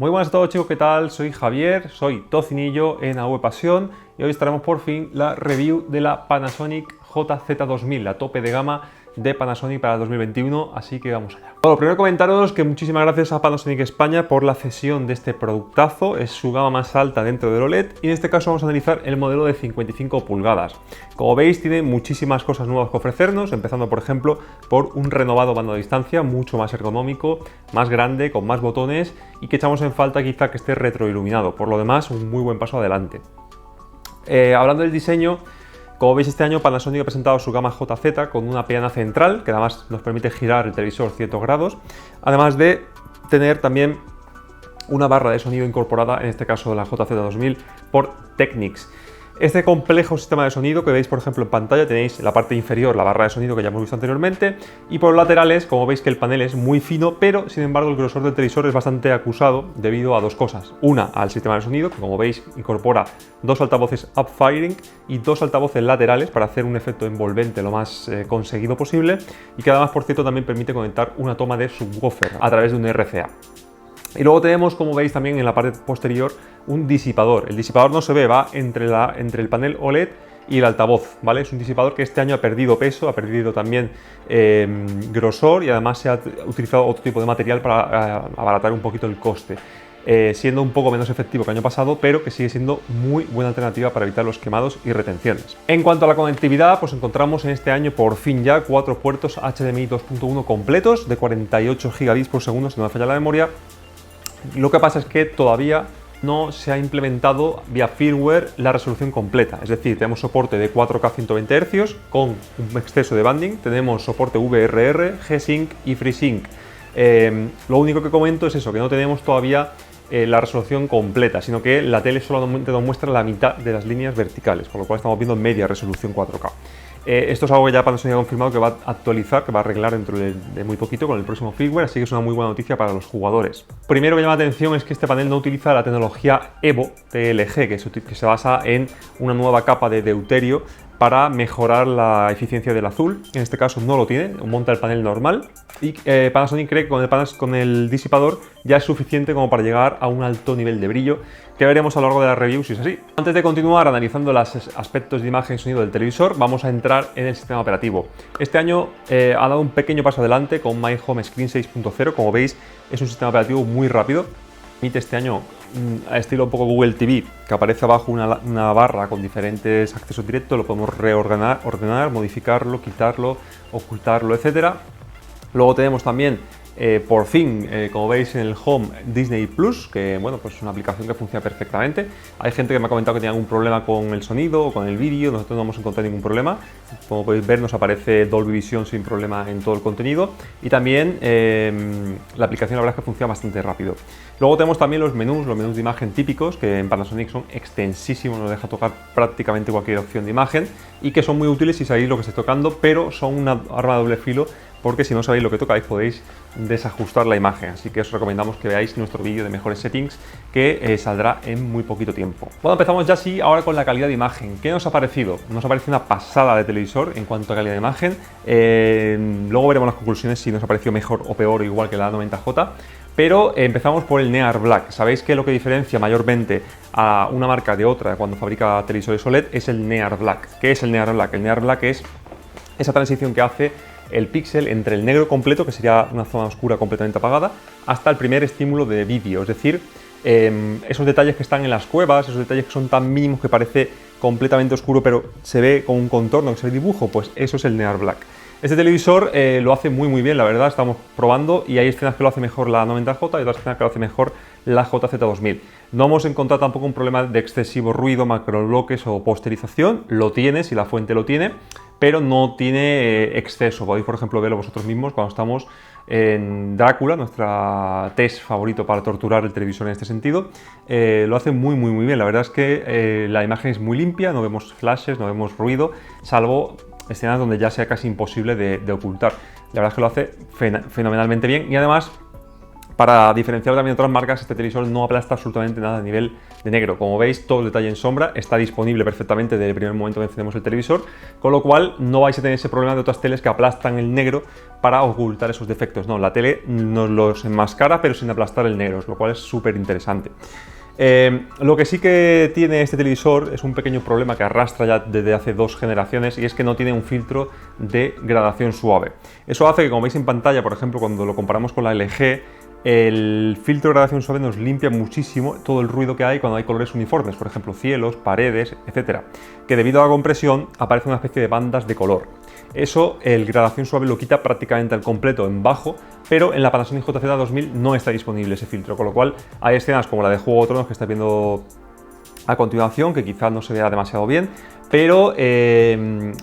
Muy buenas a todos chicos, ¿qué tal? Soy Javier, soy tocinillo en AV Pasión y hoy estaremos por fin la review de la Panasonic JZ2000, la tope de gama de Panasonic para el 2021, así que vamos allá. Bueno, primero comentaros que muchísimas gracias a Panasonic España por la cesión de este productazo, es su gama más alta dentro del OLED y en este caso vamos a analizar el modelo de 55 pulgadas. Como veis tiene muchísimas cosas nuevas que ofrecernos, empezando por ejemplo por un renovado mando de distancia mucho más ergonómico, más grande, con más botones y que echamos en falta quizá que esté retroiluminado, por lo demás un muy buen paso adelante. Hablando del diseño, como veis este año Panasonic ha presentado su gama JZ con una peana central que además nos permite girar el televisor 100 grados, además de tener también una barra de sonido incorporada, en este caso de la JZ2000 por Technics. Este complejo sistema de sonido que veis por ejemplo en pantalla, tenéis en la parte inferior la barra de sonido que ya hemos visto anteriormente y por los laterales, como veis que el panel es muy fino, pero sin embargo el grosor del televisor es bastante acusado debido a dos cosas. Una, al sistema de sonido, que como veis incorpora dos altavoces up-firing y dos altavoces laterales para hacer un efecto envolvente lo más conseguido posible y que además por cierto también permite conectar una toma de subwoofer a través de un RCA. Y luego tenemos, como veis también en la parte posterior, un disipador. El disipador no se ve, va entre el panel OLED y el altavoz, ¿vale? Es un disipador que este año ha perdido peso, ha perdido también grosor y además se ha utilizado otro tipo de material para abaratar un poquito el coste. Siendo un poco menos efectivo que el año pasado, pero que sigue siendo muy buena alternativa para evitar los quemados y retenciones. En cuanto a la conectividad, pues encontramos en este año por fin ya 4 puertos HDMI 2.1 completos de 48 gigabits por segundo, si no me falla la memoria. Lo que pasa es que todavía no se ha implementado vía firmware la resolución completa, es decir, tenemos soporte de 4K 120 Hz con un exceso de banding, tenemos soporte VRR, G-Sync y FreeSync. Lo único que comento es eso, que no tenemos todavía la resolución completa, sino que la tele solamente nos muestra la mitad de las líneas verticales, con lo cual estamos viendo media resolución 4K. Esto es algo que ya Panasonic ha confirmado que va a actualizar, que va a arreglar dentro de muy poquito con el próximo firmware, así que es una muy buena noticia para los jugadores. Primero que llama la atención es que este panel no utiliza la tecnología EVO de LG, que se basa en una nueva capa de deuterio para mejorar la eficiencia del azul. En este caso no lo tiene, monta el panel normal y Panasonic cree que con el disipador ya es suficiente como para llegar a un alto nivel de brillo, que veremos a lo largo de la review si es así. Antes de continuar analizando los aspectos de imagen y sonido del televisor, vamos a entrar en el sistema operativo. Este año ha dado un pequeño paso adelante con My Home Screen 6.0, como veis es un sistema operativo muy rápido. Permite este año, a estilo un poco Google TV, que aparece abajo una barra con diferentes accesos directos, lo podemos ordenar, modificarlo, quitarlo, ocultarlo, etc. Luego tenemos también por fin, como veis en el Home, Disney Plus, que bueno, pues es una aplicación que funciona perfectamente. Hay gente que me ha comentado que tenía algún problema con el sonido o con el vídeo, nosotros no hemos encontrado ningún problema. Como podéis ver, nos aparece Dolby Vision sin problema en todo el contenido y también la aplicación la verdad es que funciona bastante rápido. Luego tenemos también los menús de imagen típicos, que en Panasonic son extensísimos, nos deja tocar prácticamente cualquier opción de imagen y que son muy útiles si sabéis lo que estáis tocando, pero son una arma de doble filo porque si no sabéis lo que tocáis podéis desajustar la imagen, así que os recomendamos que veáis nuestro vídeo de mejores settings que saldrá en muy poquito tiempo. Bueno, empezamos ya sí ahora con la calidad de imagen. ¿Qué nos ha parecido? Nos ha parecido una pasada de televisor en cuanto a calidad de imagen. Luego veremos las conclusiones si nos ha parecido mejor o peor o igual que la 90J. Pero empezamos por el NEAR Black. Sabéis que lo que diferencia mayormente a una marca de otra cuando fabrica televisores OLED es el NEAR Black. ¿Qué es el NEAR Black? El NEAR Black es esa transición que hace el píxel entre el negro completo, que sería una zona oscura completamente apagada, hasta el primer estímulo de vídeo. Es decir, esos detalles que están en las cuevas, esos detalles que son tan mínimos que parece completamente oscuro, pero se ve con un contorno, que se ve dibujo, pues eso es el NEAR Black. Este televisor lo hace muy bien, la verdad, estamos probando y hay escenas que lo hace mejor la 90J y otras escenas que lo hace mejor la JZ2000. No hemos encontrado tampoco un problema de excesivo ruido, macrobloques o posterización, lo tiene, si la fuente lo tiene, pero no tiene exceso. Podéis, por ejemplo, verlo vosotros mismos cuando estamos en Drácula, nuestra test favorito para torturar el televisor en este sentido. Lo hace muy bien, la verdad es que la imagen es muy limpia, no vemos flashes, no vemos ruido, salvo escenas donde ya sea casi imposible de ocultar. La verdad es que lo hace fenomenalmente bien y además Para diferenciar también de otras marcas, este televisor no aplasta absolutamente nada a nivel de negro. Como veis, todo el detalle en sombra está disponible perfectamente desde el primer momento que encendemos el televisor, con lo cual no vais a tener ese problema de otras teles que aplastan el negro para ocultar esos defectos. No, la tele nos los enmascara pero sin aplastar el negro, lo cual es súper interesante. Lo que sí que tiene este televisor es un pequeño problema que arrastra ya desde hace 2 generaciones, y es que no tiene un filtro de gradación suave. Eso hace que, como veis en pantalla, por ejemplo, cuando lo comparamos con la LG, el filtro de gradación suave nos limpia muchísimo todo el ruido que hay cuando hay colores uniformes, por ejemplo cielos, paredes, etcétera, que debido a la compresión aparece una especie de bandas de color. Eso el gradación suave lo quita prácticamente al completo en bajo, pero en la Panasonic JZ2000 no está disponible ese filtro, con lo cual hay escenas como la de Juego de Tronos que estáis viendo a continuación, que quizás no se vea demasiado bien, pero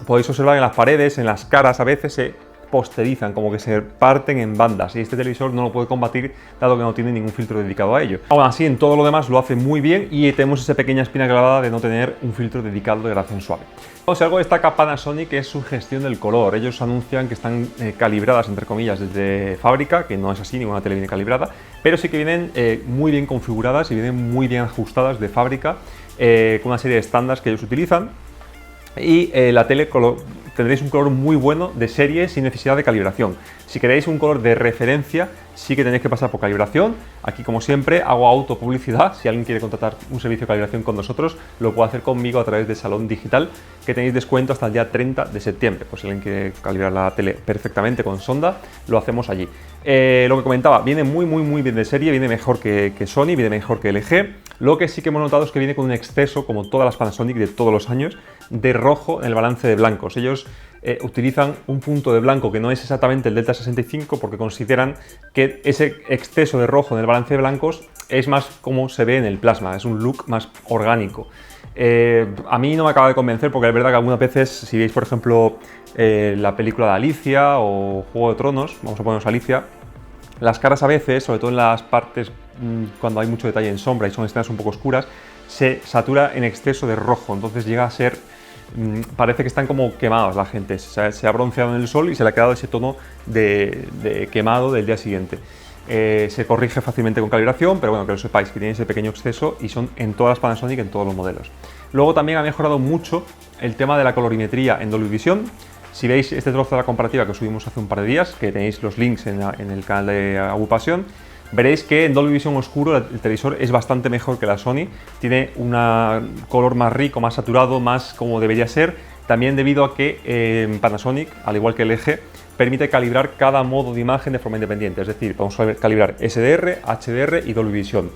podéis observar en las paredes, en las caras a veces posterizan, como que se parten en bandas, y este televisor no lo puede combatir dado que no tiene ningún filtro dedicado a ello. Aún así, en todo lo demás lo hace muy bien y tenemos esa pequeña espina clavada de no tener un filtro dedicado de gradación suave. Si algo destaca Panasonic es su gestión del color. Ellos anuncian que están calibradas, entre comillas, desde fábrica, que no es así, ninguna tele viene calibrada, pero sí que vienen muy bien configuradas y vienen muy bien ajustadas de fábrica, con una serie de estándares que ellos utilizan, y la tele tendréis un color muy bueno de serie sin necesidad de calibración. Si queréis un color de referencia, sí que tenéis que pasar por calibración. Aquí, como siempre, hago autopublicidad. Si alguien quiere contratar un servicio de calibración con nosotros, lo puede hacer conmigo a través de Salón Digital, que tenéis descuento hasta el día 30 de septiembre. Pues si alguien quiere calibrar la tele perfectamente con sonda, lo hacemos allí. Lo que comentaba, viene muy bien de serie, viene mejor que Sony, viene mejor que LG. Lo que sí que hemos notado es que viene con un exceso, como todas las Panasonic de todos los años, de rojo en el balance de blancos. Ellos utilizan un punto de blanco que no es exactamente el Delta 65, porque consideran que ese exceso de rojo en el balance de blancos es más como se ve en el plasma, es un look más orgánico. A mí no me acaba de convencer, porque es verdad que algunas veces, si veis por ejemplo la película de Alicia o Juego de Tronos, vamos a ponernos Alicia, las caras a veces, sobre todo en las partes cuando hay mucho detalle en sombra y son escenas un poco oscuras, se satura en exceso de rojo, entonces llega a ser, parece que están como quemados la gente, se ha bronceado en el sol y se le ha quedado ese tono de quemado del día siguiente. Se corrige fácilmente con calibración, pero bueno, que lo sepáis, que tiene ese pequeño exceso y son en todas las Panasonic, en todos los modelos. Luego también ha mejorado mucho el tema de la colorimetría en Dolby Vision. Si veis este trozo de la comparativa que subimos hace un par de días, que tenéis los links en el canal de Agupasión, veréis que en Dolby Vision oscuro el televisor es bastante mejor que la Sony, tiene un color más rico, más saturado, más como debería ser, también debido a que Panasonic, al igual que LG, permite calibrar cada modo de imagen de forma independiente, es decir, podemos calibrar SDR, HDR y Dolby Vision.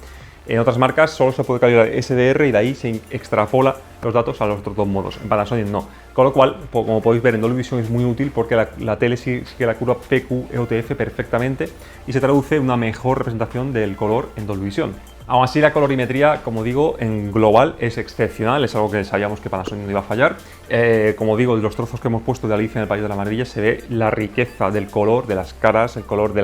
En otras marcas solo se puede calibrar SDR y de ahí se extrapola los datos a los otros dos modos. En Panasonic no. Con lo cual, como podéis ver, en Dolby Vision es muy útil porque la tele sigue la curva PQ-EOTF perfectamente y se traduce en una mejor representación del color en Dolby Vision. Aún así, la colorimetría, como digo, en global es excepcional, es algo que sabíamos que Panasonic no iba a fallar. Como digo, de los trozos que hemos puesto de Alicia en el País de la Maravilla se ve la riqueza del color de las caras, el color de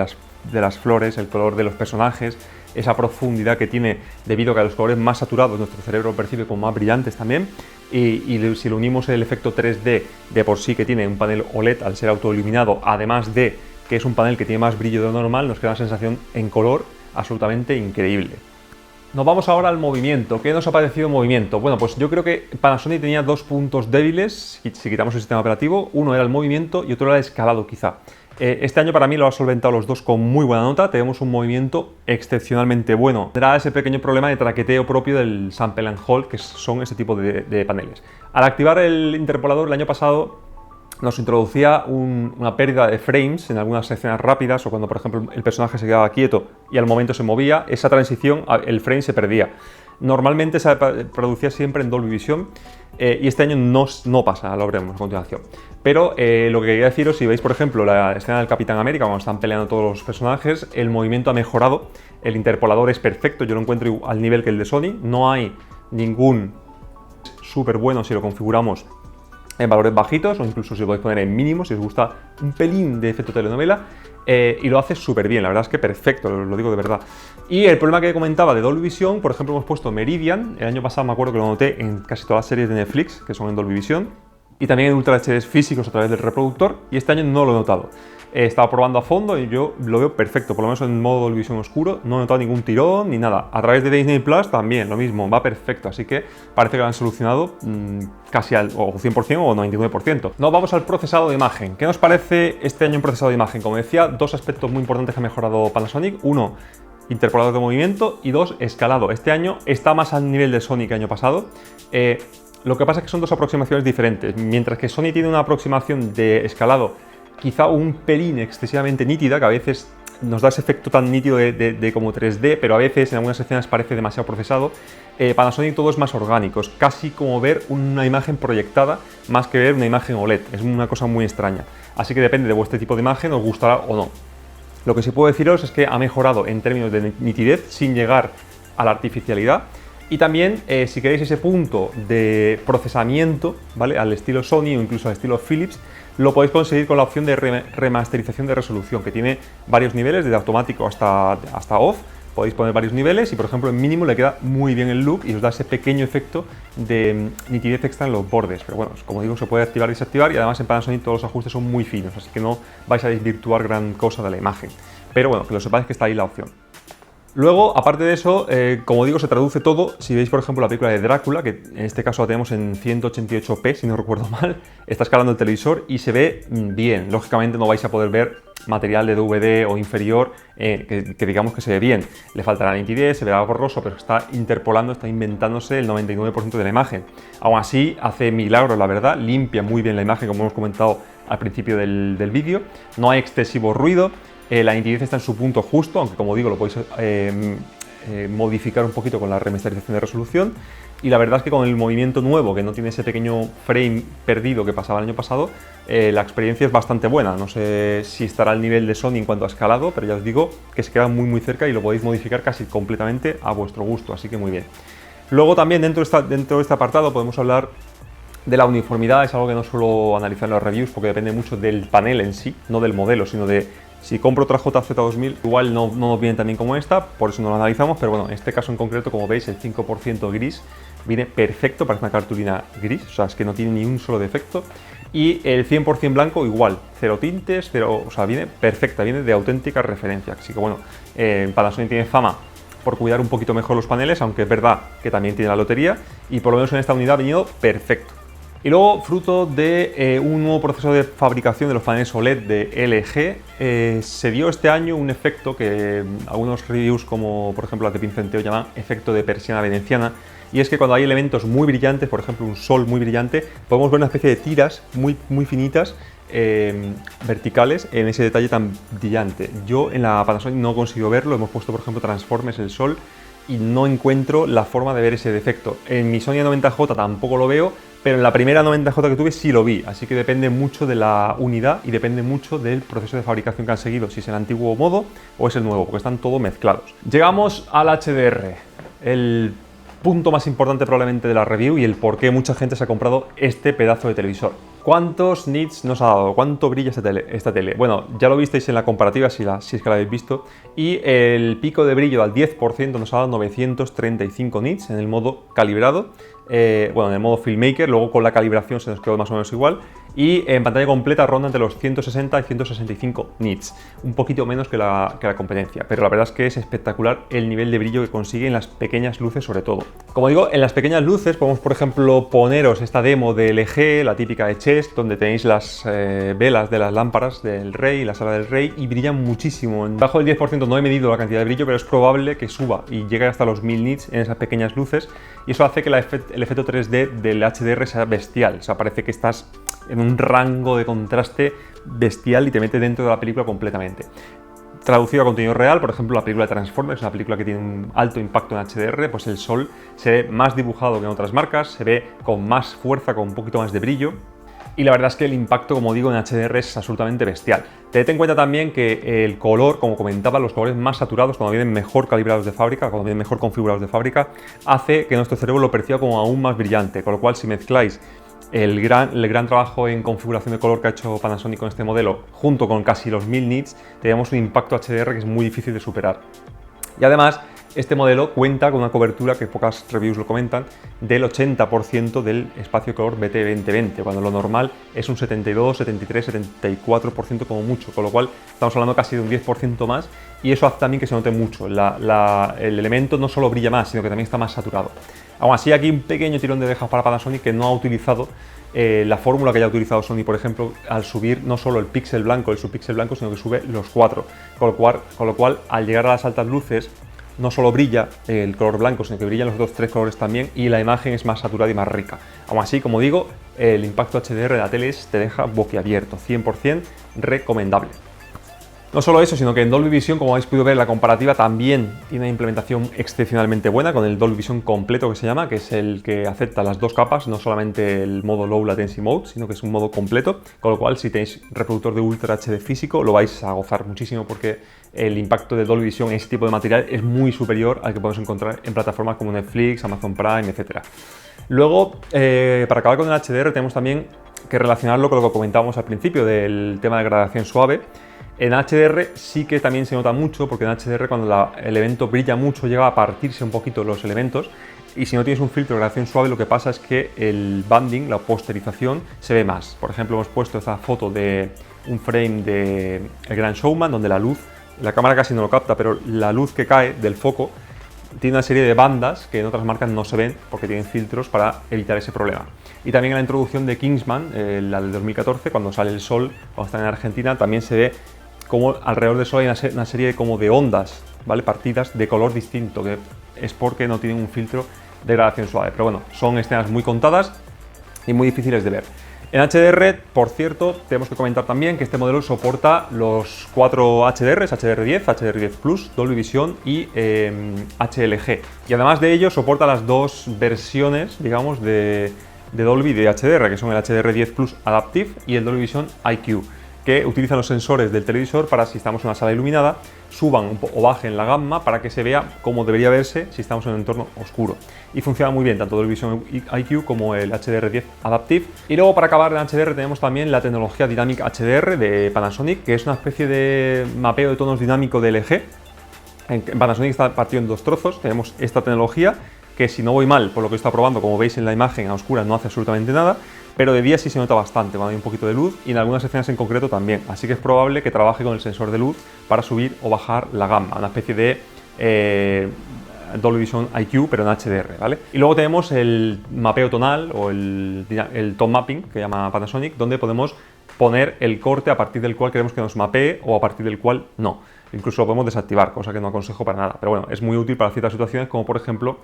las flores, el color de los personajes, esa profundidad que tiene debido a que los colores más saturados nuestro cerebro percibe como más brillantes también, y si le unimos el efecto 3D de por sí que tiene un panel OLED al ser autoiluminado, además de que es un panel que tiene más brillo de lo normal, nos queda una sensación en color absolutamente increíble. Nos vamos ahora al movimiento. ¿Qué nos ha parecido el movimiento? Bueno, pues yo creo que Panasonic tenía dos puntos débiles, si quitamos el sistema operativo. Uno era el movimiento y otro era el escalado quizá. Este año para mí lo ha solventado los dos con muy buena nota. Tenemos un movimiento excepcionalmente bueno. Tendrá ese pequeño problema de traqueteo propio del Sample and Hold, que son ese tipo de paneles. Al activar el interpolador el año pasado nos introducía una pérdida de frames en algunas escenas rápidas, o cuando por ejemplo el personaje se quedaba quieto y al momento se movía, esa transición, el frame se perdía. Normalmente se producía siempre en Dolby Vision y este año no pasa, lo veremos a continuación. Pero lo que quería deciros, si veis por ejemplo la escena del Capitán América, cuando están peleando todos los personajes, el movimiento ha mejorado, el interpolador es perfecto, yo lo encuentro al nivel que el de Sony, no hay ningún súper bueno si lo configuramos en valores bajitos, o incluso si lo podéis poner en mínimo si os gusta un pelín de efecto telenovela, y lo hace súper bien, la verdad es que perfecto, lo digo de verdad. Y el problema que comentaba de Dolby Vision, por ejemplo hemos puesto Meridian, el año pasado me acuerdo que lo noté en casi todas las series de Netflix que son en Dolby Vision, y también en Ultra HDs físicos a través del reproductor, y este año no lo he notado. He estado probando a fondo y yo lo veo perfecto, por lo menos en modo Dolby Vision oscuro, no he notado ningún tirón ni nada. A través de Disney Plus también, lo mismo, va perfecto, así que parece que lo han solucionado casi al o 100% o 99%. Nos vamos al procesado de imagen. ¿Qué nos parece este año en procesado de imagen? Como decía, dos aspectos muy importantes que ha mejorado Panasonic. Uno, interpolador de movimiento, y dos, escalado. Este año está más al nivel de Sony que año pasado. Lo que pasa es que son dos aproximaciones diferentes. Mientras que Sony tiene una aproximación de escalado quizá un pelín excesivamente nítida, que a veces nos da ese efecto tan nítido de como 3D, pero a veces en algunas escenas parece demasiado procesado. Panasonic todo es más orgánico, es casi como ver una imagen proyectada más que ver una imagen OLED, es una cosa muy extraña. Así que depende de vuestro tipo de imagen, os gustará o no. Lo que sí puedo deciros es que ha mejorado en términos de nitidez sin llegar a la artificialidad. Y también, si queréis ese punto de procesamiento, ¿vale?, al estilo Sony o incluso al estilo Philips, lo podéis conseguir con la opción de remasterización de resolución, que tiene varios niveles, desde automático hasta off. Podéis poner varios niveles y, por ejemplo, en mínimo le queda muy bien el look y os da ese pequeño efecto de nitidez extra en los bordes. Pero bueno, como digo, se puede activar y desactivar, y además en Panasonic todos los ajustes son muy finos, así que no vais a desvirtuar gran cosa de la imagen. Pero bueno, que lo sepáis que está ahí la opción. Luego, aparte de eso, como digo, se traduce todo. Si veis, por ejemplo, la película de Drácula, que en este caso la tenemos en 188p, si no recuerdo mal, está escalando el televisor y se ve bien. Lógicamente no vais a poder ver material de DVD o inferior que digamos que se ve bien. Le faltará nitidez, se verá borroso, pero está interpolando, está inventándose el 99% de la imagen. Aún así, hace milagros, la verdad, limpia muy bien la imagen, como hemos comentado al principio del vídeo. No hay excesivo ruido. La nitidez está en su punto justo, aunque como digo lo podéis modificar un poquito con la remasterización de resolución. Y la verdad es que con el movimiento nuevo, que no tiene ese pequeño frame perdido que pasaba el año pasado, la experiencia es bastante buena. No sé si estará al nivel de Sony en cuanto a escalado, pero ya os digo que se queda muy cerca y lo podéis modificar casi completamente a vuestro gusto, así que muy bien. Luego también dentro de este apartado podemos hablar de la uniformidad. Es algo que no suelo analizar en los reviews porque depende mucho del panel en sí, no del modelo, sino de si compro otra JZ2000, igual no nos viene tan bien como esta, por eso no lo analizamos, pero bueno, en este caso en concreto, como veis, el 5% gris viene perfecto, parece una cartulina gris, o sea, es que no tiene ni un solo defecto. Y el 100% blanco igual, cero tintes, cero, o sea, viene perfecta, viene de auténtica referencia. Así que bueno, Panasonic tiene fama por cuidar un poquito mejor los paneles, aunque es verdad que también tiene la lotería, y por lo menos en esta unidad ha venido perfecto. Y luego, fruto de un nuevo proceso de fabricación de los paneles OLED de LG, se dio este año un efecto que algunos reviews, como por ejemplo la de Pincenteo, llaman efecto de persiana veneciana, y es que cuando hay elementos muy brillantes, por ejemplo un sol muy brillante, podemos ver una especie de tiras muy finitas, verticales, en ese detalle tan brillante. Yo en la Panasonic no consigo verlo, hemos puesto por ejemplo Transformers, el sol, y no encuentro la forma de ver ese defecto. En mi Sony 90J tampoco lo veo, pero en la primera 90J que tuve sí lo vi, así que depende mucho de la unidad y depende mucho del proceso de fabricación que han seguido, si es el antiguo modo o es el nuevo, porque están todos mezclados. Llegamos al HDR, el punto más importante probablemente de la review y el por qué mucha gente se ha comprado este pedazo de televisor. ¿Cuántos nits nos ha dado? ¿Cuánto brilla esta tele? Bueno, ya lo visteis en la comparativa si es que la habéis visto, y el pico de brillo al 10% nos ha dado 935 nits en el modo calibrado. Bueno, en el modo Filmmaker, luego con la calibración se nos quedó más o menos igual, y en pantalla completa ronda entre los 160 y 165 nits, un poquito menos que la competencia, pero la verdad es que es espectacular el nivel de brillo que consigue en las pequeñas luces sobre todo. Como digo, en las pequeñas luces podemos por ejemplo poneros esta demo de LG, la típica de Chest, donde tenéis las velas de las lámparas del Rey, la sala del Rey, y brillan muchísimo. Bajo el 10% no he medido la cantidad de brillo, pero es probable que suba y llegue hasta los 1000 nits en esas pequeñas luces, y eso hace que el efecto 3D del HDR sea bestial. O sea, parece que estás en un rango de contraste bestial y te mete dentro de la película completamente. Traducido a contenido real, por ejemplo, la película de Transformers, una película que tiene un alto impacto en HDR, pues el sol se ve más dibujado que en otras marcas, se ve con más fuerza, con un poquito más de brillo. Y la verdad es que el impacto, como digo, en HDR es absolutamente bestial. Tened en cuenta también que el color, como comentaba, los colores más saturados, cuando vienen mejor calibrados de fábrica, cuando vienen mejor configurados de fábrica, hace que nuestro cerebro lo perciba como aún más brillante, con lo cual si mezcláis el gran trabajo en configuración de color que ha hecho Panasonic con este modelo, junto con casi los 1000 nits, tenemos un impacto HDR que es muy difícil de superar. Y además, Este modelo cuenta con una cobertura, que pocas reviews lo comentan, del 80% del espacio de color BT 2020, cuando lo normal es un 72, 73, 74% como mucho, con lo cual estamos hablando casi de un 10% más, y eso hace también que se note mucho. El elemento no solo brilla más, sino que también está más saturado. Aún así, aquí un pequeño tirón de orejas para Panasonic, que no ha utilizado la fórmula que haya utilizado Sony, por ejemplo, al subir no solo el píxel blanco, el subpíxel blanco, sino que sube los 4, con lo cual al llegar a las altas luces no solo brilla el color blanco, sino que brillan los otros 3 colores también, y la imagen es más saturada y más rica. Aún así, como digo, el impacto HDR de la tele te deja boquiabierto, 100% recomendable. No solo eso, sino que en Dolby Vision, como habéis podido ver, la comparativa también tiene una implementación excepcionalmente buena, con el Dolby Vision completo, que se llama, que es el que acepta las dos capas, no solamente el modo Low Latency Mode, sino que es un modo completo, con lo cual si tenéis reproductor de Ultra HD físico lo vais a gozar muchísimo, porque el impacto de Dolby Vision en este tipo de material es muy superior al que podemos encontrar en plataformas como Netflix, Amazon Prime, etc. Luego, para acabar con el HDR, tenemos también que relacionarlo con lo que comentábamos al principio del tema de gradación suave. En HDR sí que también se nota mucho, porque en HDR cuando el evento brilla mucho llega a partirse un poquito los elementos, y si no tienes un filtro de gradación suave, lo que pasa es que el banding, la posterización, se ve más. Por ejemplo, hemos puesto esta foto de un frame de El Gran Showman, donde la cámara casi no lo capta, pero la luz que cae del foco tiene una serie de bandas que en otras marcas no se ven porque tienen filtros para evitar ese problema. Y también en la introducción de Kingsman, la del 2014, cuando sale el sol, cuando está en Argentina, también se ve como alrededor del sol hay una serie como de ondas, ¿vale? Partidas de color distinto, que es porque no tienen un filtro de gradación suave. Pero bueno, son escenas muy contadas y muy difíciles de ver. En HDR, por cierto, tenemos que comentar también que este modelo soporta los 4 HDRs, HDR10, HDR10 Plus, Dolby Vision y HLG. Y además de ello, soporta las dos versiones, digamos, de Dolby de HDR, que son el HDR10 Plus Adaptive y el Dolby Vision IQ, que utilizan los sensores del televisor para, si estamos en una sala iluminada, suban o bajen la gamma para que se vea como debería verse si estamos en un entorno oscuro. Y funciona muy bien tanto el Vision IQ como el HDR10 Adaptive. Y luego, para acabar en HDR, tenemos también la tecnología Dynamic HDR de Panasonic, que es una especie de mapeo de tonos dinámico de LG. En Panasonic está partido en dos trozos. Tenemos esta tecnología, que si no voy mal, por lo que está probando, como veis en la imagen, a oscuras no hace absolutamente nada, pero de día sí se nota bastante cuando hay un poquito de luz, y en algunas escenas en concreto también, así que es probable que trabaje con el sensor de luz para subir o bajar la gamma, una especie de Dolby Vision IQ, pero en HDR, ¿vale? Y luego tenemos el mapeo tonal o el tone mapping, que llama Panasonic, donde podemos poner el corte a partir del cual queremos que nos mapee o a partir del cual no. Incluso lo podemos desactivar, cosa que no aconsejo para nada, pero bueno, es muy útil para ciertas situaciones, como por ejemplo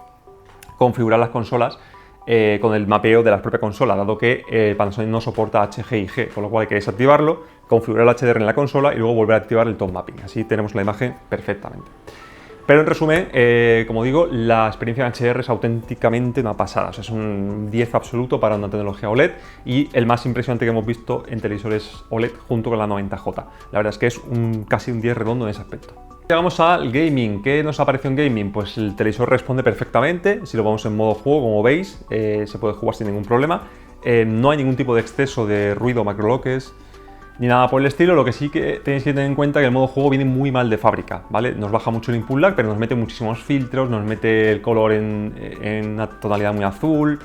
configurar las consolas con el mapeo de la propia consola, dado que Panasonic no soporta HG y G, con lo cual hay que desactivarlo, configurar el HDR en la consola y luego volver a activar el tone mapping. Así tenemos la imagen perfectamente. Pero en resumen, como digo, la experiencia en HDR es auténticamente una pasada. O sea, es un 10 absoluto para una tecnología OLED, y el más impresionante que hemos visto en televisores OLED junto con la 90J. La verdad es que es casi un 10 redondo en ese aspecto. Llegamos al gaming. ¿Qué nos apareció en gaming? Pues el televisor responde perfectamente. Si lo ponemos en modo juego, como veis, se puede jugar sin ningún problema. No hay ningún tipo de exceso de ruido, macroloques, ni nada por el estilo. Lo que sí que tenéis que tener en cuenta es que el modo juego viene muy mal de fábrica, ¿vale? Nos baja mucho el input lag, pero nos mete muchísimos filtros, nos mete el color en una tonalidad muy azul,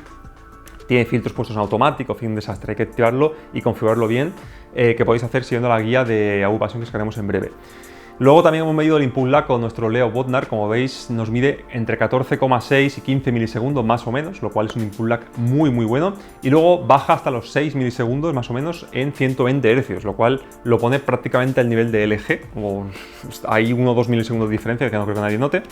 tiene filtros puestos en automático, en fin, un desastre. Hay que activarlo y configurarlo bien, que podéis hacer siguiendo la guía de AU Passion que sacaremos en breve. Luego también hemos medido el input lag con nuestro Leo Bodnar. Como veis, nos mide entre 14,6 y 15 milisegundos más o menos, lo cual es un input lag muy bueno, y luego baja hasta los 6 milisegundos más o menos en 120 Hz, lo cual lo pone prácticamente al nivel de LG. Hay 1 o 2 milisegundos de diferencia que no creo que nadie note.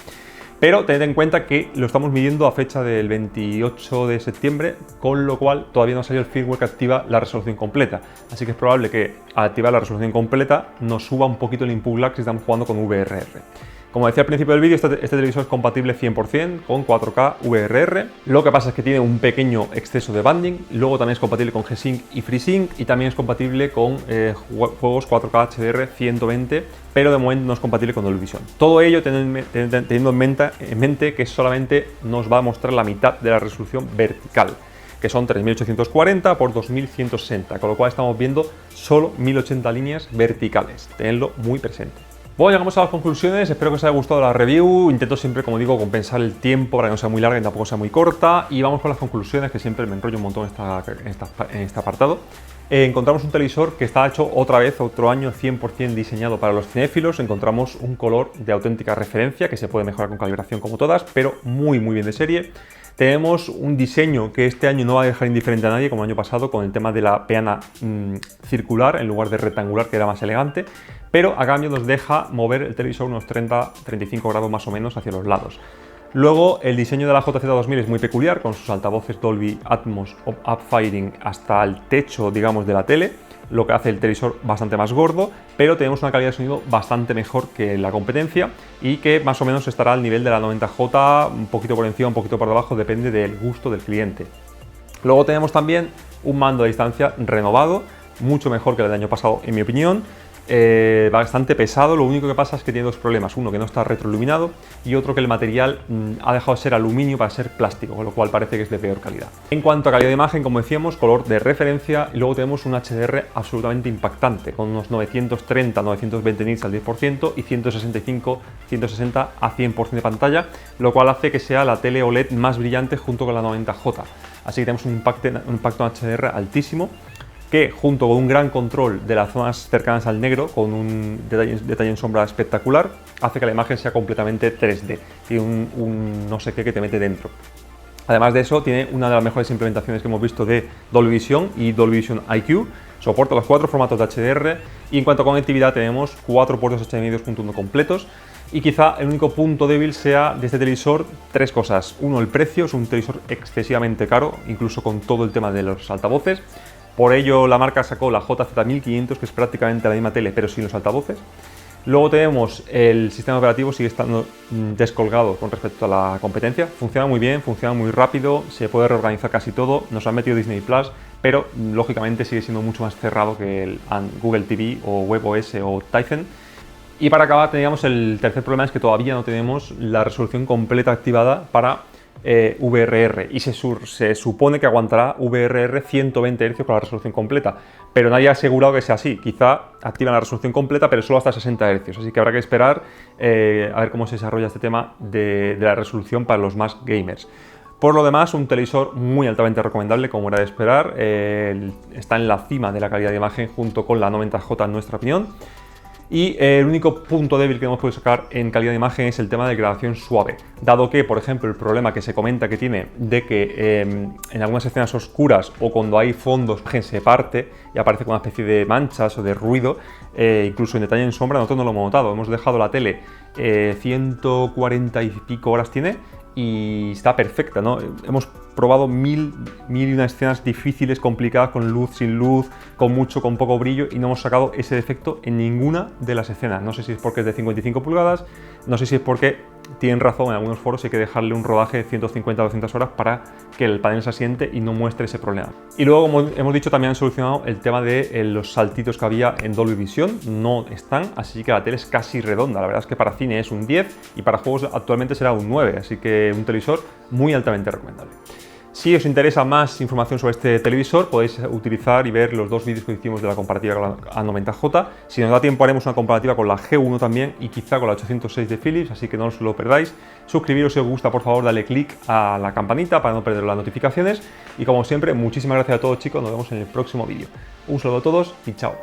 Pero tened en cuenta que lo estamos midiendo a fecha del 28 de septiembre, con lo cual todavía no ha salido el firmware que activa la resolución completa. Así que es probable que al activar la resolución completa nos suba un poquito el input lag si estamos jugando con VRR. Como decía al principio del vídeo, este televisor es compatible 100% con 4K VRR. Lo que pasa es que tiene un pequeño exceso de banding. Luego también es compatible con G-Sync y FreeSync, y también es compatible con juegos 4K HDR 120, pero de momento no es compatible con Dolby Vision. Todo ello teniendo en mente que solamente nos va a mostrar la mitad de la resolución vertical, que son 3840 por 2160, con lo cual estamos viendo solo 1080 líneas verticales. Tenedlo muy presente. Bueno, llegamos a las conclusiones, espero que os haya gustado la review, intento siempre, como digo, compensar el tiempo para que no sea muy larga y tampoco sea muy corta, y vamos con las conclusiones, que siempre me enrollo un montón en este apartado. Encontramos un televisor que está hecho otra vez, otro año 100% diseñado para los cinéfilos. Encontramos un color de auténtica referencia que se puede mejorar con calibración como todas, pero muy bien de serie. Tenemos un diseño que este año no va a dejar indiferente a nadie, como el año pasado, con el tema de la peana circular en lugar de rectangular, que era más elegante, pero a cambio nos deja mover el televisor unos 30-35 grados más o menos hacia los lados. Luego, el diseño de la JZ2000 es muy peculiar, con sus altavoces Dolby Atmos Upfiring hasta el techo, digamos, de la tele, lo que hace el televisor bastante más gordo, pero tenemos una calidad de sonido bastante mejor que la competencia y que más o menos estará al nivel de la 90J, un poquito por encima, un poquito por debajo, depende del gusto del cliente. Luego tenemos también un mando a distancia renovado, mucho mejor que el del año pasado, en mi opinión. Bastante pesado, lo único que pasa es que tiene dos problemas: uno, que no está retroiluminado, y otro, que el material ha dejado de ser aluminio para ser plástico, con lo cual parece que es de peor calidad. En cuanto a calidad de imagen, como decíamos, color de referencia, y luego tenemos un HDR absolutamente impactante, con unos 930-920 nits al 10% y 165-160 a 100% de pantalla, lo cual hace que sea la tele OLED más brillante junto con la 90J. Así que tenemos un impacto en HDR altísimo, que junto con un gran control de las zonas cercanas al negro, con un detalle en sombra espectacular, hace que la imagen sea completamente 3D. Tiene un no sé qué que te mete dentro. Además de eso, tiene una de las mejores implementaciones que hemos visto de Dolby Vision y Dolby Vision IQ. Soporta los 4 formatos de HDR, y en cuanto a conectividad tenemos 4 puertos HDMI 2.1 completos. Y quizá el único punto débil sea de este televisor tres cosas. Uno, el precio. Es un televisor excesivamente caro, incluso con todo el tema de los altavoces. Por ello, la marca sacó la JZ1500, que es prácticamente la misma tele, pero sin los altavoces. Luego tenemos el sistema operativo, sigue estando descolgado con respecto a la competencia. Funciona muy bien, funciona muy rápido, se puede reorganizar casi todo. Nos han metido Disney Plus, pero lógicamente sigue siendo mucho más cerrado que el Google TV o WebOS o Tizen. Y para acabar, teníamos el tercer problema, es que todavía no tenemos la resolución completa activada para VRR, y se supone que aguantará VRR 120 Hz con la resolución completa, pero nadie ha asegurado que sea así. Quizá activan la resolución completa, pero solo hasta 60 Hz, así que habrá que esperar a ver cómo se desarrolla este tema de la resolución para los más gamers. Por lo demás, un televisor muy altamente recomendable, como era de esperar. Está en la cima de la calidad de imagen junto con la 90J, en nuestra opinión. Y el único punto débil que hemos podido sacar en calidad de imagen es el tema de grabación suave, dado que, por ejemplo, el problema que se comenta que tiene de que en algunas escenas oscuras o cuando hay fondos se parte y aparece con una especie de manchas o de ruido, incluso en detalle en sombra, nosotros no lo hemos notado. Hemos dejado la tele 140 y pico horas tiene y está perfecta, ¿no? Hemos probado mil y una escenas difíciles, complicadas, con luz, sin luz, con mucho, con poco brillo, y no hemos sacado ese defecto en ninguna de las escenas. No sé si es porque es de 55 pulgadas, no sé si es porque tienen razón en algunos foros, hay que dejarle un rodaje de 150-200 horas para que el panel se asiente y no muestre ese problema. Y luego, como hemos dicho, también han solucionado el tema de los saltitos que había en Dolby Vision, no están, así que la tele es casi redonda. La verdad es que para cine es un 10 y para juegos actualmente será un 9, así que un televisor muy altamente recomendable. Si os interesa más información sobre este televisor, podéis utilizar y ver los dos vídeos que hicimos de la comparativa con la A90J. Si nos da tiempo, haremos una comparativa con la G1 también y quizá con la 806 de Philips, así que no os lo perdáis. Suscribiros si os gusta, por favor, dale click a la campanita para no perder las notificaciones. Y como siempre, muchísimas gracias a todos, chicos, nos vemos en el próximo vídeo. Un saludo a todos y chao.